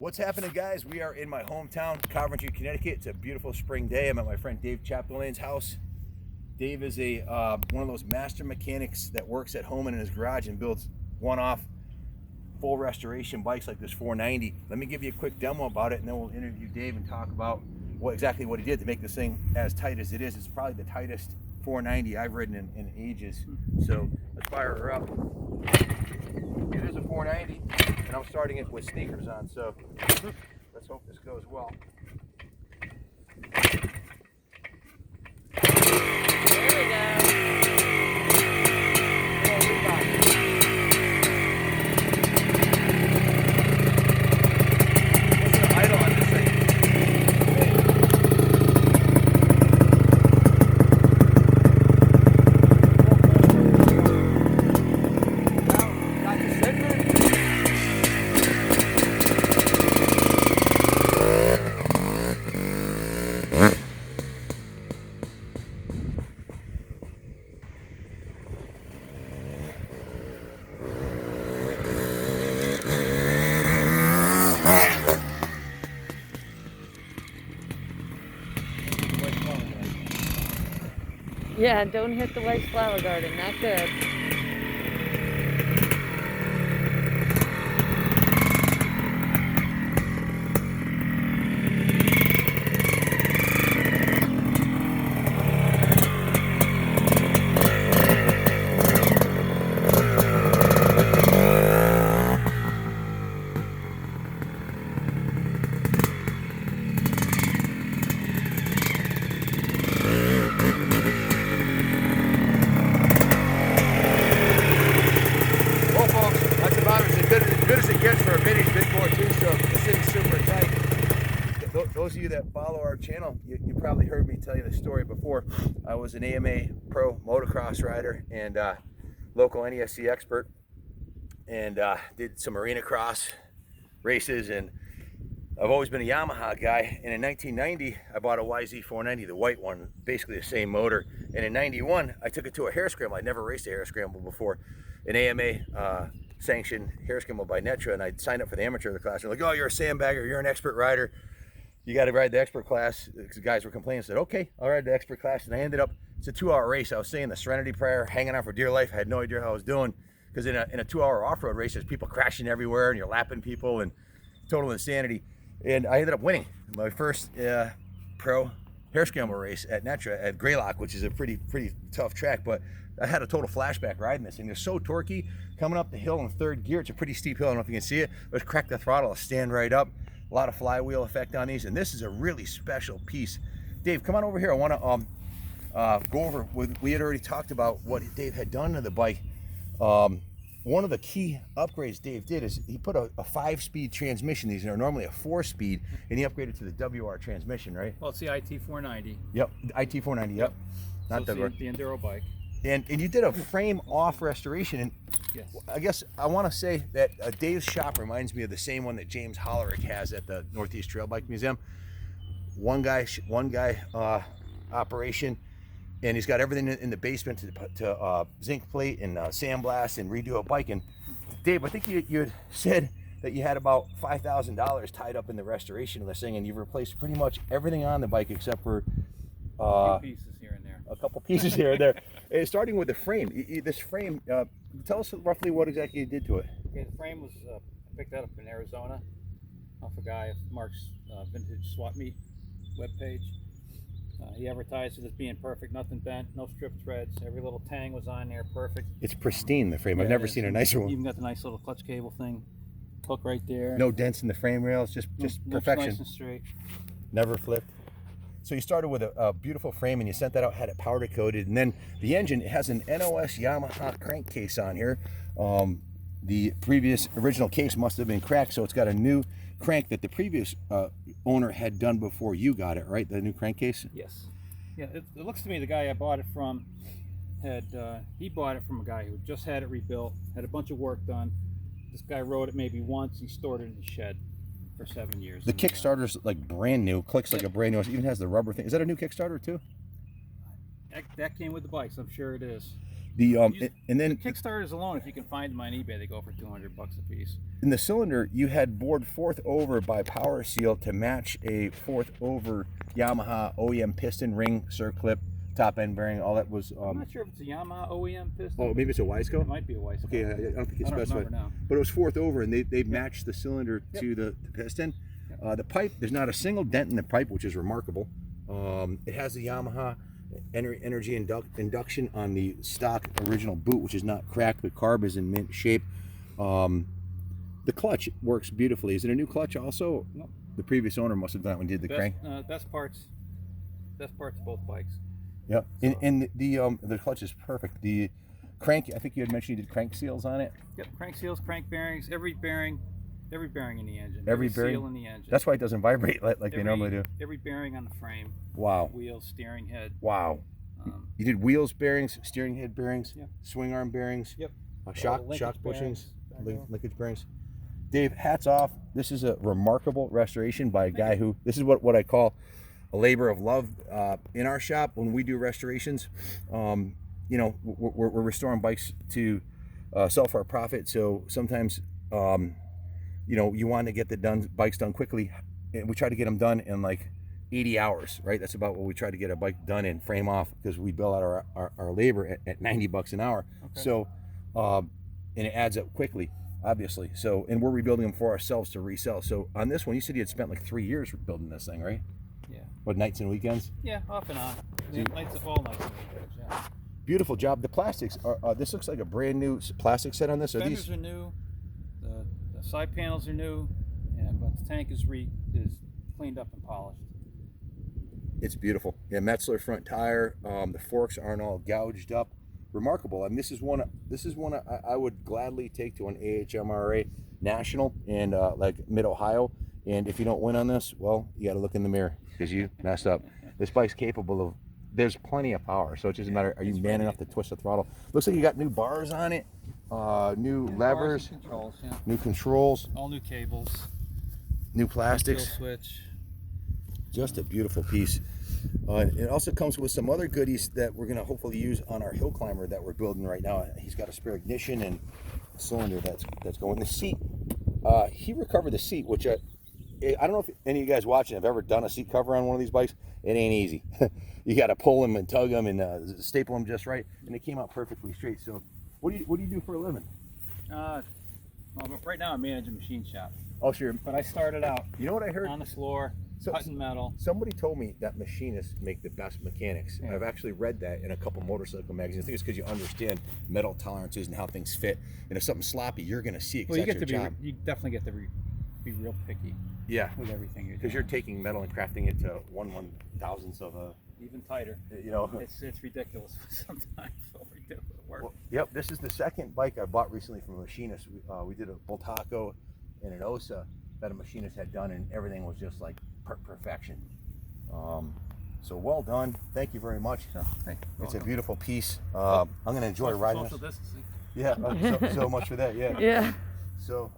What's happening, guys? We are in my hometown, Coventry, Connecticut. It's a beautiful spring day. I'm at my friend Dave Chapdelain's house. Dave is a one of those master mechanics that works at home and in his garage and builds one-off full restoration bikes like this 490. Let me give you a quick demo about it, and then we'll interview Dave and talk about exactly what he did to make this thing as tight as it is. It's probably the tightest 490 I've ridden in ages. So let's fire her up. It is a 490, and I'm starting it with sneakers on, so let's hope this goes well. There we go. What's the idle on this thing? Got the segment. Yeah, don't hit the white flower garden. Not good. Well, folks, that's about as good as it gets for a vintage mid-bore too. So this thing's super tight. Those of you that follow our channel, you probably heard me tell you the story before. I was an AMA pro motocross rider and local NESC expert, and did some arena cross races. And I've always been a Yamaha guy. And in 1990, I bought a YZ490, the white one, basically the same motor. And in 91, I took it to a hare scramble. I'd never raced a hare scramble before. An AMA sanctioned hare scramble by Netra, and I signed up for the amateur class. They're like, "Oh, you're a sandbagger, you're an expert rider. You got to ride the expert class." The guys were complaining. I said, "Okay, I'll ride the expert class." And I ended up, it's a 2-hour race. I was saying the Serenity Prayer, hanging on for dear life. I had no idea how I was doing, because in a 2-hour off-road race, there's people crashing everywhere, and you're lapping people, and total insanity. And I ended up winning my first pro hare scramble race at Netra at Greylock, which is a pretty tough track. But I had a total flashback riding this thing. They're so torquey. Coming up the hill in third gear, it's a pretty steep hill. I don't know if you can see it, but crack the throttle, I'll stand right up. A lot of flywheel effect on these, and this is a really special piece. Dave, come on over here. I want to go over we had already talked about what Dave had done to the bike. One of the key upgrades Dave did is he put a 5-speed transmission. These are normally a 4-speed, and he upgraded to the WR transmission, right? Well, it's the IT490. Yep, IT490. Yep, not so WR. it's the enduro bike. And you did a frame off restoration, and Yes. I guess I want to say that Dave's shop reminds me of the same one that James Hollerick has at the Northeast Trail Bike Museum. One guy operation, and he's got everything in the basement to zinc plate and sandblast and redo a bike. And Dave, I think you had said that you had about $5,000 tied up in the restoration of this thing, and you've replaced pretty much everything on the bike except for A few pieces here and there. a couple pieces here and there. Starting with the frame. This frame, tell us roughly what exactly you did to it. Okay, the frame was I picked that up in Arizona off a guy, Mark's Vintage Swap Meet webpage. He advertised it as being perfect, nothing bent, no strip threads. Every little tang was on there, perfect. It's pristine, the frame. I've Yeah, never it is. seen a nicer one. Even got the nice little clutch cable thing, hook right there. No dents in the frame rails, just Looks perfection. nice and straight. Never flipped. So you started with a beautiful frame, and you sent that out, had it powder coated, and then the engine, it has an NOS Yamaha crankcase on here. The previous original case must have been cracked, so it's got a new crank that the previous owner had done before you got it, right? The new crankcase? Yes. Yeah, it looks to me the guy I bought it from he bought it from a guy who just had it rebuilt, had a bunch of work done. This guy rode it maybe once, he stored it in the shed for 7 years. The Kickstarter's like brand new, clicks like a brand new, it even has the rubber thing. Is that a new Kickstarter too? That came with the bikes, I'm sure it is. and then Kickstarters alone, if you can find them on eBay, they go for $200 a piece. in the cylinder, you had bored fourth over by Power Seal to match a fourth over Yamaha OEM piston ring circlip top end bearing. All that was. I'm not sure if it's a Yamaha OEM piston. Oh, maybe it's a Wiseco. It might be a Wiseco. Okay, I don't think it's I don't specified. remember now. But it was fourth over, and they matched the cylinder to the piston. The pipe, there's not a single dent in the pipe, which is remarkable. It has the Yamaha energy induction on the stock original boot, which is not cracked, but carb is in mint shape. The clutch works beautifully. Is it a new clutch also? Nope. The previous owner must have done it when he did the crank. Best parts of both bikes. Yep. So. And the clutch is perfect. The crank, I think you had mentioned you did crank seals on it. Yep, crank seals, crank bearings, every bearing in the engine. Every bearing seal in the engine. That's why it doesn't vibrate like they normally do. Every bearing on the frame. Wow. Wheels, steering head. Wow. You did wheels bearings, steering head bearings, swing arm bearings. Yep. Shock bushings, linkage bearings. Dave, hats off. This is a remarkable restoration by a guy who, this is what I call a labor of love in our shop when we do restorations. You know, we're restoring bikes to sell for a profit. So sometimes, you know, you want to get the bikes done quickly, and we try to get them done in like 80 hours, right? That's about what we try to get a bike done in, frame off, because we bill out our labor at $90 an hour. Okay. So, and it adds up quickly, obviously. So, and we're rebuilding them for ourselves to resell. So on this one, you said you had spent like 3 years building this thing, right? Yeah. What, nights and weekends? Yeah, off and on. Yeah, nights and weekends, yeah. Beautiful job. The plastics are, this looks like a brand new plastic set on this. Fenders are new. The side panels are new, but the tank is cleaned up and polished. It's beautiful. Yeah, Metzler front tire. The forks aren't all gouged up. Remarkable. I mean, this is one I would gladly take to an AHMRA national and like Mid Ohio. And if you don't win on this, well, you got to look in the mirror because you messed up. This bike's capable of. There's plenty of power, so it doesn't matter. Are you man enough to twist the throttle? Looks like you got new bars on it, new levers, controls, new controls, all new cables, new plastics. Kill switch. Just a beautiful piece. It also comes with some other goodies that we're going to hopefully use on our hill climber that we're building right now. He's got a spare ignition and a cylinder that's going. The seat, he recovered the seat, which I don't know if any of you guys watching have ever done a seat cover on one of these bikes. It ain't easy. You got to pull them and tug them and staple them just right, and it came out perfectly straight. So, what do you do for a living? Well, right now I manage a machine shop. Oh, sure. But I started out. You know what I heard? On the floor. Cutting metal. Somebody told me that machinists make the best mechanics. Yeah. I've actually read that in a couple motorcycle magazines. I think it's because you understand metal tolerances and how things fit. And if something's sloppy, you're going to see it. Well, you definitely get to be real picky. Yeah. With everything you're doing. Because you're taking metal and crafting it to 1/1000th of a. Even tighter. You know. It's ridiculous sometimes what we do with work. Well, yep. This is the second bike I bought recently from a machinist. We did a Bultaco and an Osa that a machinist had done, and everything was just like perfection. So well done. Thank you very much. Sure. It's a beautiful piece. I'm going to enjoy riding social this. Distancing. Yeah, so much for that. Yeah. Yeah. So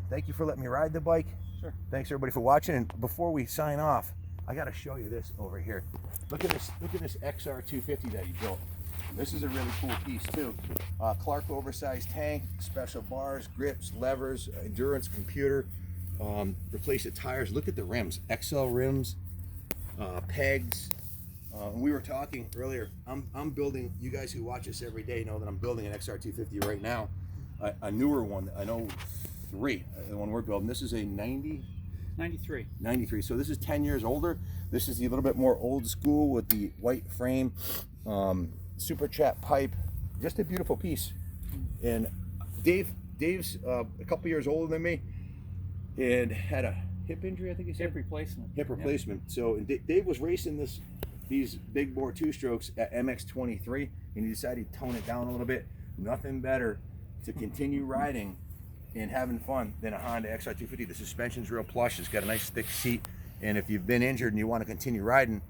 thank you for letting me ride the bike. Sure. Thanks everybody for watching. And before we sign off, I got to show you this over here. Look at this XR250 that you built. This is a really cool piece too. Clark oversized tank, special bars, grips, levers, endurance computer. Replace the tires. Look at the rims, XL rims, pegs. We were talking earlier. I'm building. You guys who watch us every day know that I'm building an XR250 right now, a newer one. I know 3. The one we're building. This is a 93. 93. So this is 10 years older. This is a little bit more old school with the white frame, super chat pipe. Just a beautiful piece. And Dave's a couple years older than me. And had a hip injury, I think he said. Hip replacement. Hip replacement. Yeah. So Dave was racing these big bore 2-strokes at MX23, and he decided to tone it down a little bit. Nothing better to continue riding and having fun than a Honda XR250. The suspension's real plush. It's got a nice thick seat, and if you've been injured and you want to continue riding,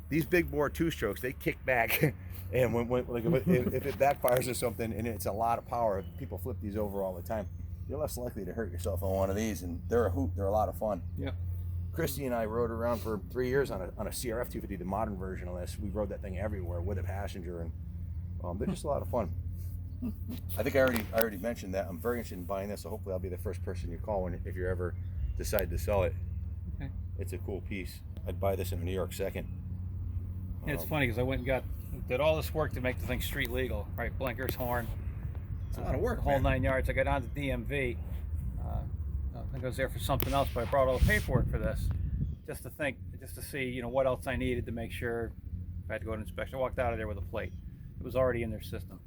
these big bore 2-strokes, they kick back. And if it backfires or something, and it's a lot of power, people flip these over all the time. You're less likely to hurt yourself on one of these, and they're a hoot. They're a lot of fun. Yep. Christy and I rode around for 3 years on a CRF 250, the modern version of this. We rode that thing everywhere with a passenger, and They're just a lot of fun. I think I already mentioned that I'm very interested in buying this, so hopefully I'll be the first person you call if you ever decide to sell it. Okay. It's a cool piece. I'd buy this in a New York second. Yeah, it's funny because I went and did all this work to make the thing street legal, right? Blinkers, horn. It's a lot of work, the whole man. 9 yards. I got on to DMV. I think I was there for something else, but I brought all the paperwork for this, just to see, you know, what else I needed to make sure if I had to go to inspection. I walked out of there with a plate. It was already in their system.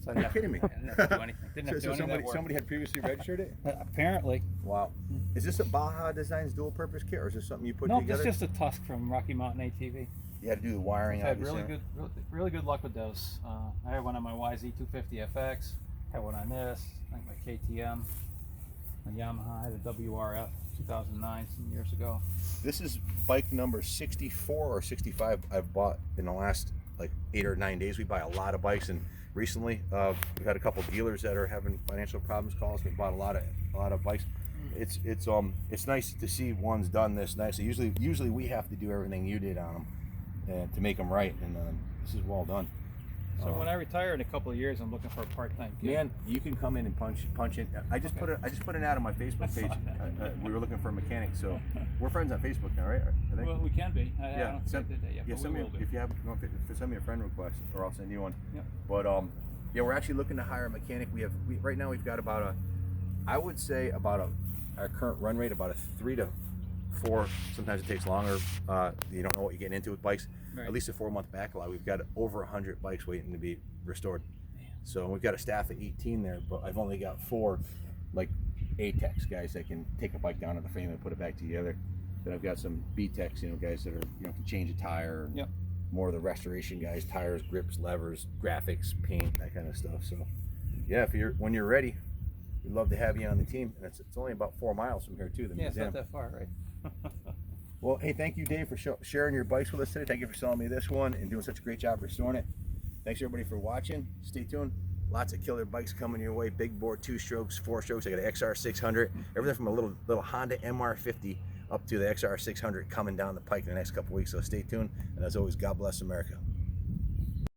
So I You're kidding me. I didn't have to do anything. Didn't have to do any of that work. somebody had previously registered it? Apparently. Wow. Is this a Baja Designs dual purpose kit, or is this something you put No, together? it's just a Tusk from Rocky Mountain ATV. You had to do the wiring, I had obviously. really good luck with those. I had one on my YZ490 FX. Had one on this. I think my KTM. My Yamaha. I had a WRF 2009 some years ago. This is bike number 64 or 65 I've bought in the last like 8 or 9 days. We buy a lot of bikes, and recently we've had a couple dealers that are having financial problems call us. We bought a lot of bikes. It's nice to see one's done this nicely. Usually we have to do everything you did on them to make them right, and this is well done. So when I retire in a couple of years, I'm looking for a part-time gig. Man, you can come in and punch in. I just put an ad on my Facebook page. We were looking for a mechanic, so we're friends on Facebook now, right? I think. Well, we can be. I Yeah, don't think that yet, but send we me will be. if you have send me a friend request, or I'll send you one. Yep. But yeah, we're actually looking to hire a mechanic. Right now we've got about our current run rate about a 3 to 4. Sometimes it takes longer. You don't know what you're getting into with bikes. Right. At least a 4-month backlog. We've got over 100 bikes waiting to be restored. Man. So we've got a staff of 18 there, but I've only got 4 like A-techs, guys that can take a bike down to the frame and put it back together. Then I've got some B-techs, guys that are can change a tire. Yep. More of the restoration guys, tires, grips, levers, graphics, paint, that kind of stuff. So yeah, when you're ready, we'd love to have you on the team. And it's only about 4 miles from here too. The Yeah, it's museum. not that far, right? Well, hey, thank you, Dave, for sharing your bikes with us today. Thank you for selling me this one and doing such a great job restoring it. Thanks, everybody, for watching. Stay tuned. Lots of killer bikes coming your way. Big bore, 2 strokes, 4 strokes. I got an XR600. Everything from a little Honda MR50 up to the XR600 coming down the pike in the next couple weeks. So stay tuned. And as always, God bless America.